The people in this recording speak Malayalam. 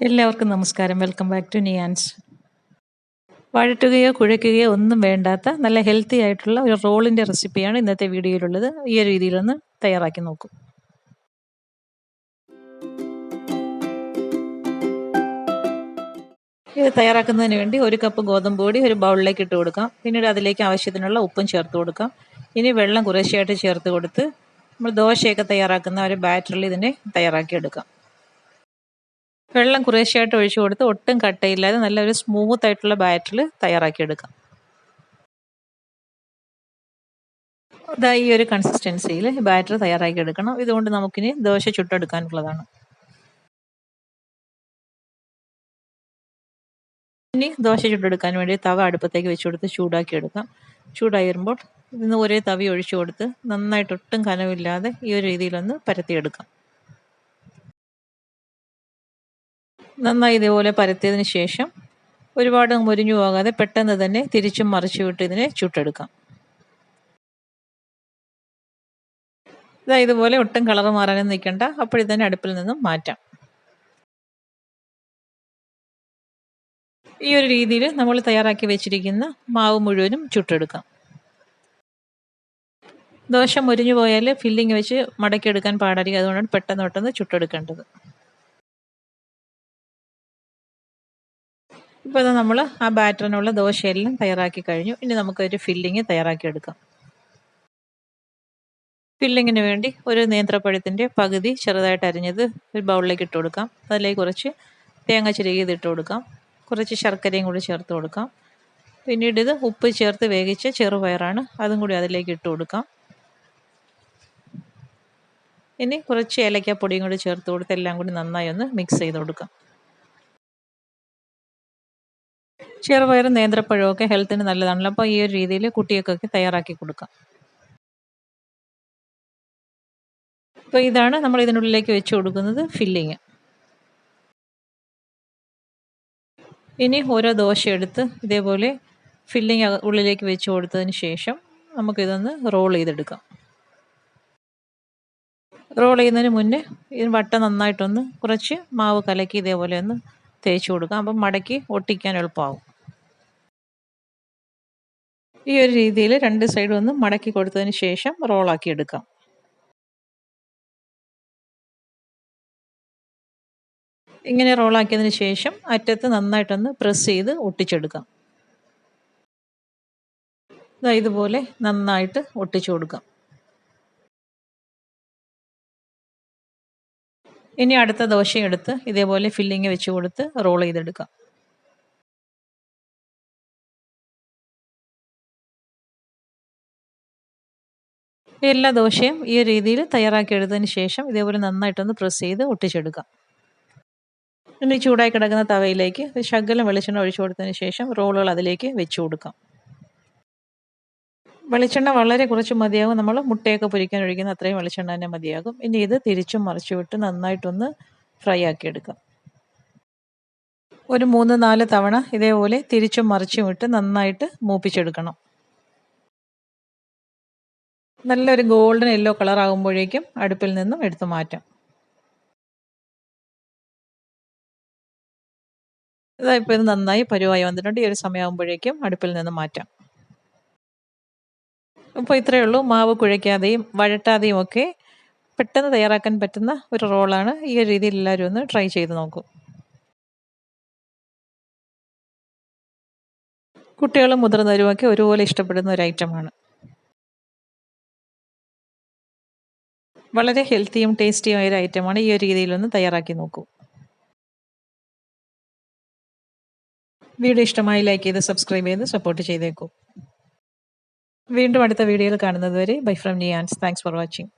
എല്ലാവർക്കും നമസ്കാരം. Welcome back to Niyans. വഴറ്റുകയോ കുഴയ്ക്കുകയോ ഒന്നും വേണ്ടാത്ത നല്ല ഹെൽത്തി ആയിട്ടുള്ള ഒരു റോളിൻ്റെ റെസിപ്പിയാണ് ഇന്നത്തെ വീഡിയോയിലുള്ളത്. ഈ ഒരു രീതിയിലൊന്ന് തയ്യാറാക്കി നോക്കൂ. ഇത് തയ്യാറാക്കുന്നതിന് വേണ്ടി ഒരു കപ്പ് ഗോതമ്പ് പൊടി ഒരു ബൗളിലേക്ക് ഇട്ട് കൊടുക്കാം. പിന്നീട് അതിലേക്ക് ആവശ്യത്തിനുള്ള ഉപ്പും ചേർത്ത് കൊടുക്കാം. ഇനി വെള്ളം കുറേശ്ശെയായിട്ട് ചേർത്ത് കൊടുത്ത് നമ്മൾ ദോശയൊക്കെ തയ്യാറാക്കുന്ന ഒരു ബാറ്ററിൽ ഇതിനെ തയ്യാറാക്കിയെടുക്കാം. വെള്ളം കുറേശ്ശെയായിട്ട് ഒഴിച്ചു കൊടുത്ത് ഒട്ടും കട്ടയില്ലാതെ നല്ലൊരു സ്മൂത്ത് ആയിട്ടുള്ള ബാറ്ററിൽ തയ്യാറാക്കിയെടുക്കാം. ഇതാ ഈ ഒരു കൺസിസ്റ്റൻസിയിൽ ബാറ്റർ തയ്യാറാക്കിയെടുക്കണം. ഇതുകൊണ്ട് നമുക്കിനി ദോശ ചുട്ടെടുക്കാനുള്ളതാണ്. ഇനി ദോശ ചുട്ടെടുക്കാൻ വേണ്ടി തവ അടുപ്പത്തേക്ക് വെച്ച് കൊടുത്ത് ചൂടാക്കി എടുക്കാം. ചൂടായി വരുമ്പോൾ ഇതിന് ഒരേ തവി ഒഴിച്ചു കൊടുത്ത് നന്നായിട്ട് ഒട്ടും കനവില്ലാതെ ഈ ഒരു രീതിയിലൊന്ന് പരത്തിയെടുക്കാം. നന്നായി ഇതേപോലെ പരത്തിയതിന് ശേഷം ഒരുപാട് മുരിഞ്ഞു പോകാതെ പെട്ടെന്ന് തന്നെ തിരിച്ചും മറിച്ചു വിട്ട് ഇതിനെ ചുട്ടെടുക്കാം. ഇതാ ഇതുപോലെ ഒട്ടും കളർ മാറാനൊന്നും നിൽക്കണ്ട. അപ്പോഴേ തന്നെ അടുപ്പിൽ നിന്നും മാറ്റാം. ഈ ഒരു രീതിയിൽ നമ്മൾ തയ്യാറാക്കി വെച്ചിരിക്കുന്ന മാവ് മുഴുവനും ചുട്ടെടുക്കാം. ദോശ മുരിഞ്ഞു പോയാൽ ഫില്ലിങ് വെച്ച് മടക്കിയെടുക്കാൻ പാടായിരിക്കും. അതുകൊണ്ടാണ് പെട്ടെന്ന് ചുട്ടെടുക്കേണ്ടത്. ഇപ്പോൾ നമ്മൾ ആ ബാറ്ററിനുള്ള ദോശയെല്ലാം തയ്യാറാക്കി കഴിഞ്ഞു. ഇനി നമുക്കൊരു ഫില്ലിങ് തയ്യാറാക്കിയെടുക്കാം. ഫില്ലിങ്ങിന് വേണ്ടി ഒരു നേന്ത്രപ്പഴത്തിൻ്റെ പകുതി ചെറുതായിട്ട് അരിഞ്ഞത് ഒരു ബൗളിലേക്ക് ഇട്ട് കൊടുക്കാം. അതിലേക്ക് കുറച്ച് തേങ്ങ ചിരകിയത് ഇട്ട് കൊടുക്കാം. കുറച്ച് ശർക്കരയും കൂടി ചേർത്ത് കൊടുക്കാം. പിന്നീട് ഇത് ഉപ്പ് ചേർത്ത് വേവിച്ച ചെറുപയറാണ്, അതും കൂടി അതിലേക്ക് ഇട്ട് കൊടുക്കാം. ഇനി കുറച്ച് ഏലക്കാപ്പൊടിയും കൂടി ചേർത്ത് കൊടുത്ത് എല്ലാം കൂടി നന്നായി ഒന്ന് മിക്സ് ചെയ്ത് കൊടുക്കാം. ചെറുപയറും നേന്ത്രപ്പഴമൊക്കെ ഹെൽത്തിന് നല്ലതാണല്ലോ. അപ്പോൾ ഈ ഒരു രീതിയിൽ കുട്ടികൾക്കൊക്കെ തയ്യാറാക്കി കൊടുക്കാം. അപ്പോൾ ഇതാണ് നമ്മൾ ഇതിനുള്ളിലേക്ക് വെച്ച് കൊടുക്കുന്നത് ഫില്ലിങ്. ഇനി ഓരോ ദോശ എടുത്ത് ഇതേപോലെ ഫില്ലിങ് ഉള്ളിലേക്ക് വെച്ച് കൊടുത്തതിന് ശേഷം നമുക്കിതൊന്ന് റോൾ ചെയ്തെടുക്കാം. റോൾ ചെയ്യുന്നതിന് മുന്നേ ഇതിന് വട്ട നന്നായിട്ടൊന്ന് കുറച്ച് മാവ് കലക്കി ഇതേപോലെ ഒന്ന് തേച്ച് കൊടുക്കാം. അപ്പം മടക്കി ഒട്ടിക്കാൻ എളുപ്പമാവും. ഈ ഒരു രീതിയിൽ രണ്ട് സൈഡും ഒന്ന് മടക്കി കൊടുത്തതിന് ശേഷം റോളാക്കി എടുക്കാം. ഇങ്ങനെ റോളാക്കിയതിന് ശേഷം അറ്റത്ത് നന്നായിട്ടൊന്ന് പ്രസ് ചെയ്ത് ഒട്ടിച്ചെടുക്കാം. ഇതുപോലെ നന്നായിട്ട് ഒട്ടിച്ചു കൊടുക്കാം. ഇനി അടുത്ത ദോശയെടുത്ത് ഇതേപോലെ ഫില്ലിങ് വെച്ച് കൊടുത്ത് റോൾ ചെയ്തെടുക്കാം. എല്ലാ ദോശയും ഈ രീതിയിൽ തയ്യാറാക്കി എടുത്തതിന് ശേഷം ഇതേപോലെ നന്നായിട്ടൊന്ന് പ്രസ് ചെയ്ത് ഒട്ടിച്ചെടുക്കാം. ഇനി ചൂടായി കിടക്കുന്ന തവയിലേക്ക് ശകലം വെളിച്ചെണ്ണ ഒഴിച്ചു കൊടുത്തതിന് ശേഷം റോളുകൾ അതിലേക്ക് വെച്ച് കൊടുക്കാം. വെളിച്ചെണ്ണ വളരെ കുറച്ച് മതിയാകും. നമ്മൾ മുട്ടയൊക്കെ പൊരിക്കാൻ ഒഴിക്കുന്ന അത്രയും വെളിച്ചെണ്ണ തന്നെ മതിയാകും. ഇനി ഇത് തിരിച്ചും മറിച്ചു വിട്ട് നന്നായിട്ടൊന്ന് ഫ്രൈ ആക്കി എടുക്കാം. ഒരു 3-4 തവണ ഇതേപോലെ തിരിച്ചും മറിച്ചും വിട്ട് നന്നായിട്ട് മൂപ്പിച്ചെടുക്കണം. നല്ലൊരു ഗോൾഡൻ യെല്ലോ കളർ ആകുമ്പോഴേക്കും അടുപ്പിൽ നിന്നും എടുത്തു മാറ്റാം. ഇപ്പോൾ ഇത് നന്നായി പരുവായി വന്നിട്ടുണ്ട്. ഈ ഒരു സമയമാകുമ്പോഴേക്കും അടുപ്പിൽ നിന്ന് മാറ്റാം. അപ്പോൾ ഇത്രയേ ഉള്ളൂ. മാവ് കുഴയ്ക്കാതെയും വഴട്ടാതെയും ഒക്കെ പെട്ടെന്ന് തയ്യാറാക്കാൻ പറ്റുന്ന ഒരു റോളാണ്. ഈ ഒരു രീതിയിൽ എല്ലാവരും ഒന്ന് ട്രൈ ചെയ്ത് നോക്കൂ. കുട്ടികളും മുതിർന്നവരുമൊക്കെ ഒരുപോലെ ഇഷ്ടപ്പെടുന്ന ഒരു ഐറ്റമാണ്. വളരെ ഹെൽത്തിയും ടേസ്റ്റിയുമായ ഒരു ഐറ്റമാണ്. ഈ ഒരു രീതിയിലൊന്ന് തയ്യാറാക്കി നോക്കൂ. വീഡിയോ ഇഷ്ടമായി ലൈക്ക് ചെയ്ത് സബ്സ്ക്രൈബ് ചെയ്ത് സപ്പോർട്ട് ചെയ്തേക്കൂ. വീണ്ടും അടുത്ത വീഡിയോയിൽ കാണുന്നത് വരെ bye from Niyans. Thanks for watching.